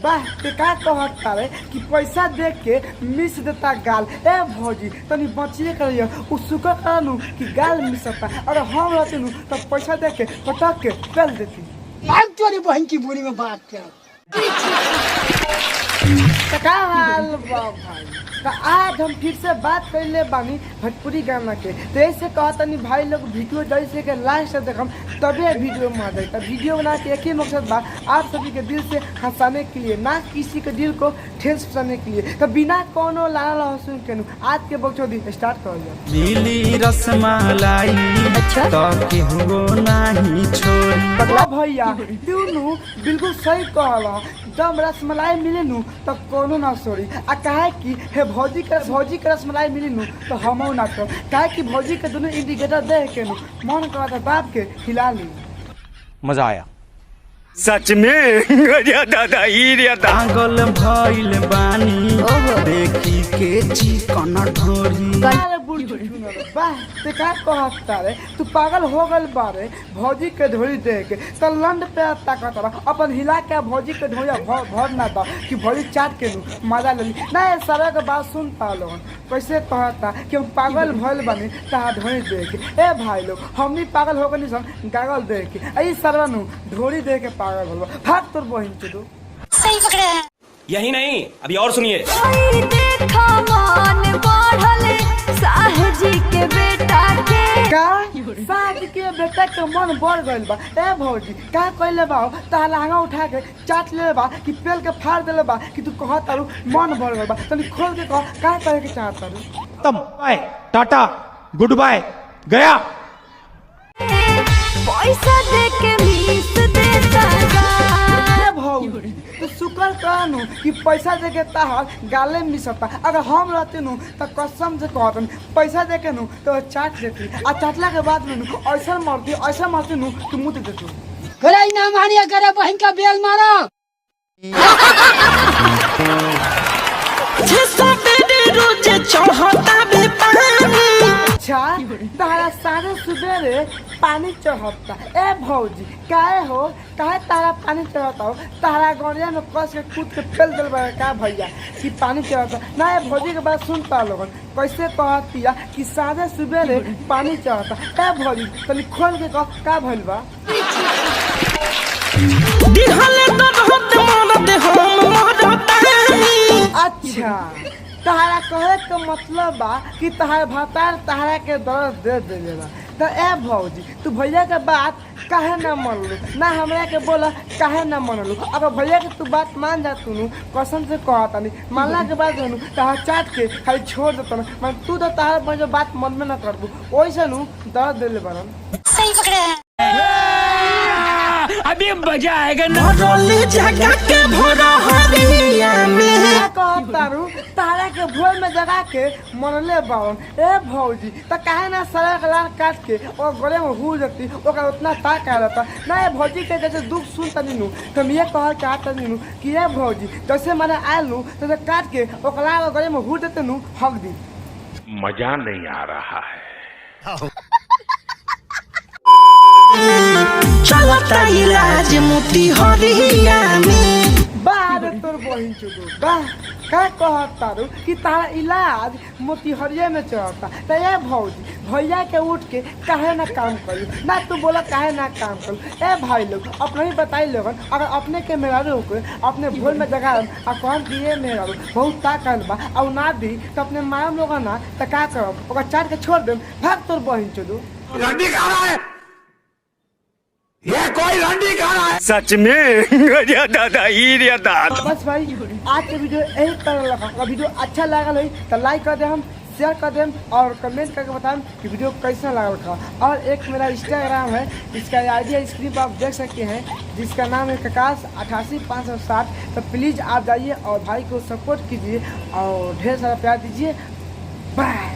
वाह ते का कहता रे कि पैसा दे के मिस देता गाल। ए भौजी तनी बचिए करिए उ सुकर कानू कि गाल मिसता। अरे हम रहते नु तो पैसा दे के पटक के पेल देती। भाग चोरी बहन की बोली में बात कर। का हाल बा भाई? तो आज हम फिर से बात कर ले बानी भोजपुरी गाना के। तो ऐसे कहतनी भाई लोग वीडियो जैसे के लास्ट से देखम तबे वीडियो में आ जाए। तो वीडियो बना के एक ही मकसद बा आप सभी के दिल से हंसाने के लिए, ना किसी के दिल को ठेस पहुंचाने के लिए। तो बिना कोनो लाला लहसुन के आज के बकचोदी स्टार्ट कर जाए। मिली रसमलाई तो केहू नहीं छोड़। भैया तू बिल्कुल सही कहला, जब रसमलाई मिले नु तो कोनो ना छोड़ी। आ काहे कि हे भौजी के रसमलाई मिली नु तो हमहू ना कर। काहे कि भौजी के दोनों इंडिकेटर देख के नु मन करता बाप के हिला ली। मजा आया सच में। दादा पागल भइल बानी देखी के चिकन ढोरी। वाह ते का कहता रे तू पागल हो गल बारे भौजी के ढोरी देख के। तो लंड पे ताकत रहा अपन हिला के भौजी के ढोया भर ना था कि भौजी चाट के नु मजा ले ली। ना सारा के बात सुन पालो कैसे कहता कि हम पागल भइल बानी ता ढोरी देख के। ए भाई लोग हमनी पागल हो गनी सन गागल देख के। आई सरवा नु ढोरी देख के पागल भइल बा। भाग तोर बहिन चुदो। सही पकड़े हैं। यही नहीं अभी और सुनिए। देखा मान बढ़ले साहजी के बेटा के साहजी के बेटा के मन बढ़ गइल बा। ए भौजी का कइले बा ता लहंगा उठा के चाट ले बा कि पेल के फाड़ देले बा कि तू कहत तारू मन बढ़ गइल बा। तनी खोल के कह का करे के चाहत तारू। तम बाय टाटा गुड बाय गया। पैसा दे के मिस देता भौजी तो शुक्र कहनु कि पैसा दे के तार गाले मिसता। अगर हम रहते नु तो कसम से कहतन पैसा दे के नु तो चाट देती। आ चाटला के बाद में नु ऐसा मारती नु कि मुंह दे तू। करे ना मानिया करे बहन का बेल मारो। अच्छा तारा सारे सुबेरे पानी चढ़ता। ए भौजी काहे हो काहे तारा पानी चढ़ता हो? तारा गड़िया में कस के कूद के फेल दिल बा का भैया कि पानी चढ़ता। ना ये भौजी के बात सुनता लोगन कैसे कहतिया कि सारे सुबेरे पानी चढ़ता। ए भौजी तनी खोल के कह का भइल बा? अच्छा तहारा कहे के मतलब बा कि तहार भातार तहारा के दर्द दे देला। तो ए भौजी तू भैया के बात काहे ना मनलू? ना हमरा के बोला काहे ना मनलू? अगर भैया के तू बात मान जा तू कसम से कहता नहीं मानला के बाद नु तहार चाट के खाली छोड़ देता ना। मैं तू तो तहार जो बात मन में ना करबू ओइसे नु दर्द देले बनन। सही पकड़े हैं। अभी मजा आएगा ना। कहतारू तारा के भोर में जगा के मनले बावन। ए भौजी तो काहे ना सड़क लाल काट के और गले में हुल जाती ओका उतना ताक आ रहता। ना ये भौजी के जैसे दुख सुनता नीनू तो मैं ये कह चाहता नीनू कि ये भौजी जैसे मैंने आयल नू तो काट के ओकला गले में हुल देते नू हक दी। मजा नहीं आ रहा है। चलता इलाज मोती हरिया में। बाहर तोर बहिन चुदो बा का कहतारू कि तारा इलाज मोतीहरिया में चढ़ता। तो ये भौजी भैया के उठ के काहे ना काम करू? ना तू बोला काहे ना काम करू? ए भाई लोग अपने ही बताई लोगन अगर अपने के मेहरारू के अपने भोल में जगह आ कौन दिए मेहरारू बहुत ताकत बा और ना दी तो अपने मायम लोग ना तो का करब ओकर चाट के छोड़ देम। भाग तोर बहिन चुदो। रंडी खा रहा है ये कोई रंडी खा रहा है सच में। दादा बस भाई आज के वीडियो यही तरह लगा। वीडियो अच्छा लागल है तो लाइक कर दे, हम शेयर कर दें और कमेंट करके बताएं कि वीडियो कैसा लगा था। और एक मेरा इंस्टाग्राम है, इसका आईडी स्क्रीन पर आप देख सकते हैं जिसका नाम है ककाश 88560। तो प्लीज़ आप जाइए और भाई को सपोर्ट कीजिए और ढेर सारा प्यार दीजिए। बाय।